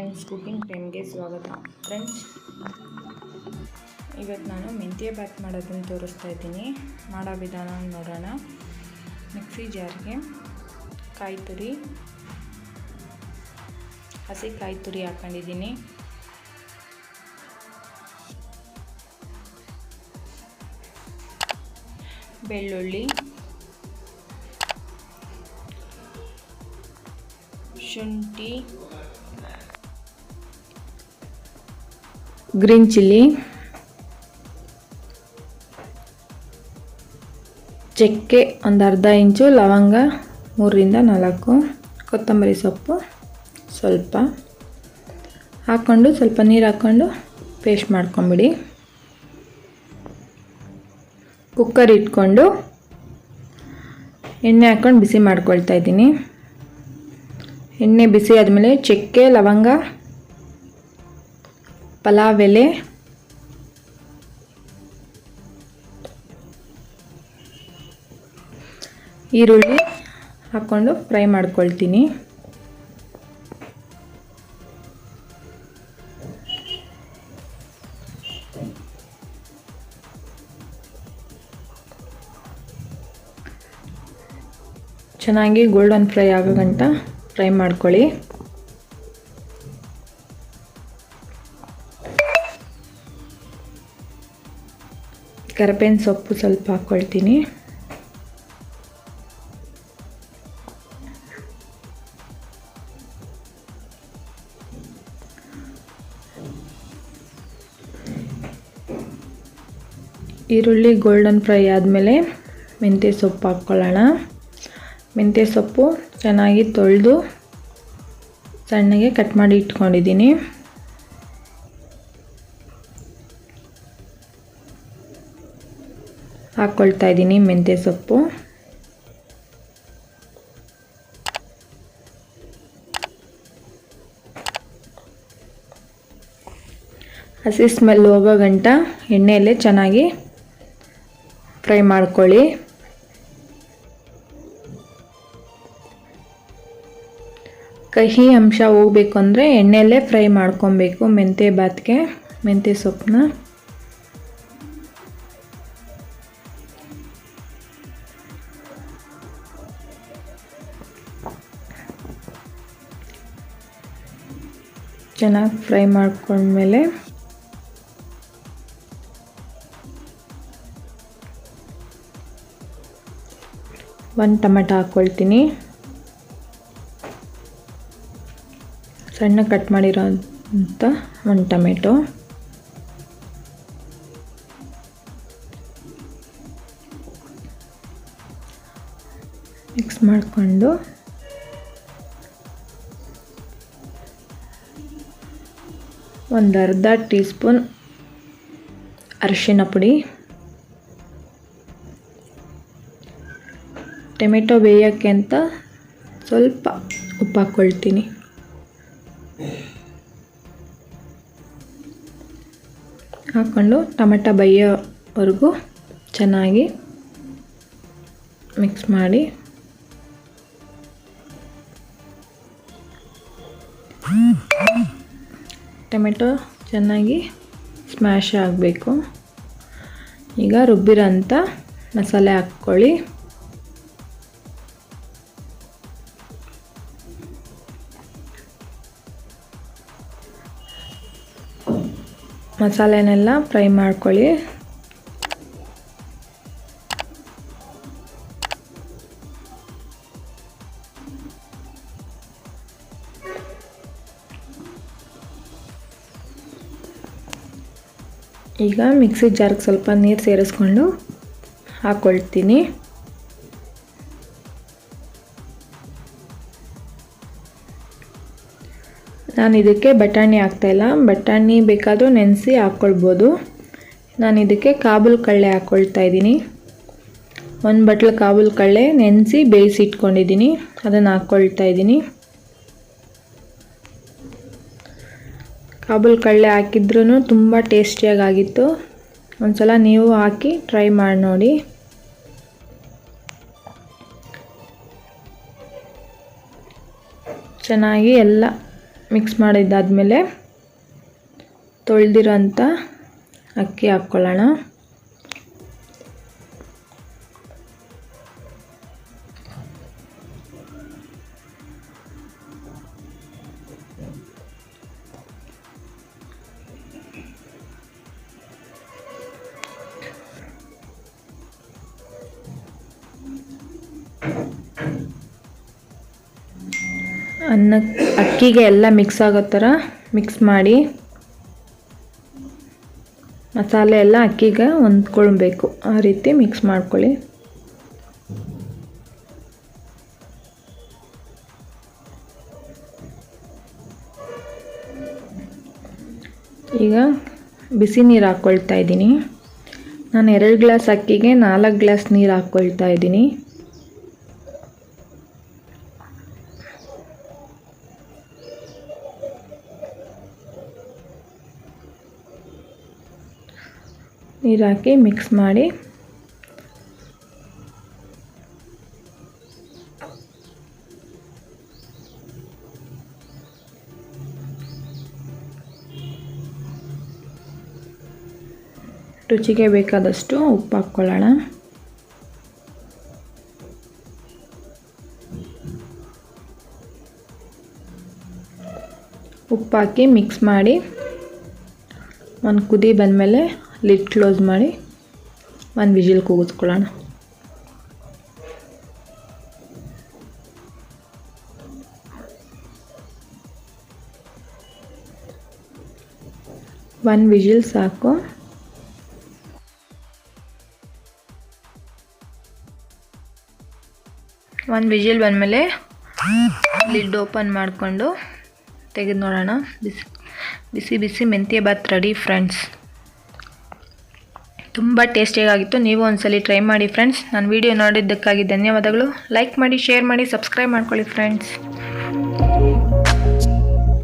Friends, cooking ಟೈಮ್ಗೆ ಸ್ವಾಗತ. Friends, ಇವತ್ತು ನಾನು ಮೆಂತ್ಯ ಬಾತ್ ಮಾಡೋದನ್ನು ತೋರಿಸ್ತಾ ಇದ್ದೀನಿ. ಮಾಡೋ ವಿಧಾನ ನೋಡೋಣ. ಮಿಕ್ಸಿ ಜಾರ್ಗೆ ಹಸಿ ಕಾಯಿ ತುರಿ ಹಾಕೊಂಡಿದ್ದೀನಿ. ಬೆಳ್ಳುಳ್ಳಿ, ಶುಂಠಿ, ಗ್ರೀನ್ ಚಿಲ್ಲಿ, ಚಕ್ಕೆ ಒಂದು ಅರ್ಧ ಇಂಚು, ಲವಂಗ 3ರಿಂದ 4, ಕೊತ್ತಂಬರಿ ಸೊಪ್ಪು ಸ್ವಲ್ಪ ಹಾಕ್ಕೊಂಡು ಸ್ವಲ್ಪ ನೀರು ಹಾಕ್ಕೊಂಡು ಪೇಸ್ಟ್ ಮಾಡ್ಕೊಂಬಿಡಿ. ಕುಕ್ಕರ್ ಇಟ್ಕೊಂಡು ಎಣ್ಣೆ ಹಾಕ್ಕೊಂಡು ಬಿಸಿ ಮಾಡ್ಕೊಳ್ತಾ ಇದ್ದೀನಿ. ಎಣ್ಣೆ ಬಿಸಿ ಆದಮೇಲೆ ಚಕ್ಕೆ, ಲವಂಗ, ಪಲಾವ್ ಎಲೆ, ಈರುಳ್ಳಿ ಹಾಕ್ಕೊಂಡು ಫ್ರೈ ಮಾಡ್ಕೊಳ್ತೀನಿ. ಚೆನ್ನಾಗಿ ಗೋಲ್ಡನ್ ಫ್ರೈ ಆಗೋ ಗಂಟ ಫ್ರೈ ಮಾಡ್ಕೊಳ್ಳಿ. ಕರಿಬೇವಿನ ಸೊಪ್ಪು ಸ್ವಲ್ಪ ಹಾಕ್ಕೊಳ್ತೀನಿ. ಈರುಳ್ಳಿ ಗೋಲ್ಡನ್ ಫ್ರೈ ಆದಮೇಲೆ ಮೆಂತ್ಯ ಸೊಪ್ಪು ಹಾಕ್ಕೊಳ್ಳೋಣ. ಮೆಂತ್ಯ ಸೊಪ್ಪು ಚೆನ್ನಾಗಿ ತೊಳೆದು ಸಣ್ಣಗೆ ಕಟ್ ಮಾಡಿ ಇಟ್ಕೊಂಡಿದ್ದೀನಿ. ಹಾಕ್ಕೊಳ್ತಾ ಇದ್ದೀನಿ ಮೆಂತ್ಯ ಸೊಪ್ಪು. ಹಸಿ ಸ್ಮೆಲ್ ಹೋಗೋ ಗಂಟ ಎಣ್ಣೆಯಲ್ಲೇ ಚೆನ್ನಾಗಿ ಫ್ರೈ ಮಾಡ್ಕೊಳ್ಳಿ. ಕಹಿ ಅಂಶ ಹೋಗಬೇಕು ಅಂದರೆ ಎಣ್ಣೆಯಲ್ಲೇ ಫ್ರೈ ಮಾಡ್ಕೊಬೇಕು. ಮೆಂತ್ಯ ಬಾತ್ಗೆ ಮೆಂತ್ಯ ಸೊಪ್ಪನ್ನ ಚೆನ್ನಾಗಿ ಫ್ರೈ ಮಾಡ್ಕೊಂಡ್ಮೇಲೆ ಒಂದು ಟೊಮೆಟೊ ಹಾಕ್ಕೊಳ್ತೀನಿ. ಸಣ್ಣ ಕಟ್ ಮಾಡಿರೋಂಥ ಒಂದು ಟೊಮೆಟೊ, ಮಿಕ್ಸ್ ಮಾಡಿಕೊಂಡು ಒಂದು ಅರ್ಧ ಟೀ ಸ್ಪೂನ್ ಅರಿಶಿನ ಪುಡಿ, ಟೊಮೆಟೊ ಬೇಯೋಕ್ಕೆ ಅಂತ ಸ್ವಲ್ಪ ಉಪ್ಪು ಹಾಕ್ಕೊಳ್ತೀನಿ. ಹಾಕ್ಕೊಂಡು ಟೊಮೆಟೊ ಬೇಯೋವರೆಗೂ ಚೆನ್ನಾಗಿ ಮಿಕ್ಸ್ ಮಾಡಿ ಟೊಮೆಟೊ ಚೆನ್ನಾಗಿ ಸ್ಮ್ಯಾಶ್ ಆಗಬೇಕು. ಈಗ ರುಬ್ಬಿರೋಂಥ ಮಸಾಲೆ ಹಾಕ್ಕೊಳ್ಳಿ. ಮಸಾಲೆನೆಲ್ಲ ಫ್ರೈ ಮಾಡ್ಕೊಳ್ಳಿ. ಈಗ ಮಿಕ್ಸಿ ಜಾರ್ಗೆ ಸ್ವಲ್ಪ ನೀರು ಸೇರಿಸ್ಕೊಂಡು ಹಾಕ್ಕೊಳ್ತೀನಿ. ನಾನು ಇದಕ್ಕೆ ಬಟಾಣಿ ಹಾಕ್ತಾಯಿಲ್ಲ. ಬಟಾಣಿ ಬೇಕಾದರೂ ನೆನೆಸಿ ಹಾಕ್ಕೊಳ್ಬೋದು. ನಾನು ಇದಕ್ಕೆ ಕಾಬೂಲ್ ಕಡಲೆ ಹಾಕ್ಕೊಳ್ತಾ ಇದ್ದೀನಿ. 1 ಬಟ್ಲು ಕಾಬೂಲ್ ಕಡಲೆ ನೆನೆಸಿ ಬೇಯಿಸಿ ಇಟ್ಕೊಂಡಿದ್ದೀನಿ, ಅದನ್ನು ಹಾಕ್ಕೊಳ್ತಾ ಇದ್ದೀನಿ. ಕಾಬೂಲ್ ಕಡಲೆ ಹಾಕಿದ್ರೂ ತುಂಬ ಟೇಸ್ಟಿಯಾಗಿತ್ತು. ಒಂದ್ಸಲ ನೀವು ಹಾಕಿ ಟ್ರೈ ಮಾಡಿ ನೋಡಿ. ಚೆನ್ನಾಗಿ ಎಲ್ಲ ಮಿಕ್ಸ್ ಮಾಡಿದ್ದಾದಮೇಲೆ ತೊಳೆದಿರೋಂಥ ಅಕ್ಕಿ ಹಾಕ್ಕೊಳ್ಳೋಣ. ಅಕ್ಕಿಗೆ ಎಲ್ಲ ಮಿಕ್ಸ್ ಆಗೋ ಥರ ಮಿಕ್ಸ್ ಮಾಡಿ, ಮಸಾಲೆ ಎಲ್ಲ ಅಕ್ಕಿಗೆ ಹೊಂದ್ಕೊಳ್ಬೇಕು, ಆ ರೀತಿ ಮಿಕ್ಸ್ ಮಾಡ್ಕೊಳ್ಳಿ. ಈಗ ಬಿಸಿ ನೀರು ಹಾಕ್ಕೊಳ್ತಾ ಇದ್ದೀನಿ. ನಾನು 2 ಗ್ಲಾಸ್ ಅಕ್ಕಿಗೆ 4 ಗ್ಲಾಸ್ ನೀರು ಹಾಕ್ಕೊಳ್ತಾ ಇದ್ದೀನಿ. ನೀರು ಹಾಕಿ ಮಿಕ್ಸ್ ಮಾಡಿ ರುಚಿಗೆ ಬೇಕಾದಷ್ಟು ಉಪ್ಪು ಹಾಕ್ಕೊಳ್ಳೋಣ. ಉಪ್ಪು ಹಾಕಿ ಮಿಕ್ಸ್ ಮಾಡಿ ಒಂದು ಕುದಿ ಬಂದಮೇಲೆ ಲಿಡ್ ಕ್ಲೋಸ್ ಮಾಡಿ 1 ವಿಜಿಲ್ ಕೂಗಿಸ್ಕೊಳ್ಳೋಣ. ಒಂದು ವಿಜಿಲ್ ಸಾಕು. ಒಂದು ವಿಜಿಲ್ ಬಂದಮೇಲೆ ಲಿಡ್ ಓಪನ್ ಮಾಡಿಕೊಂಡು ತೆಗೆದು ನೋಡೋಣ. ಬಿಸಿ ಬಿಸಿ ಮೆಂತ್ಯ ಬಾತ್ ರೆಡಿ ಫ್ರೆಂಡ್ಸ್. ತುಂಬ ಟೇಸ್ಟಿಯಾಗಿತ್ತು. ನೀವು ಒಂದ್ಸಲಿ ಟ್ರೈ ಮಾಡಿ ಫ್ರೆಂಡ್ಸ್. ನನ್ನ ವಿಡಿಯೋ ನೋಡಿದ್ದಕ್ಕಾಗಿ ಧನ್ಯವಾದಗಳು. ಲೈಕ್ ಮಾಡಿ, ಶೇರ್ ಮಾಡಿ, ಸಬ್ಸ್ಕ್ರೈಬ್ ಮಾಡ್ಕೊಳ್ಳಿ ಫ್ರೆಂಡ್ಸ್.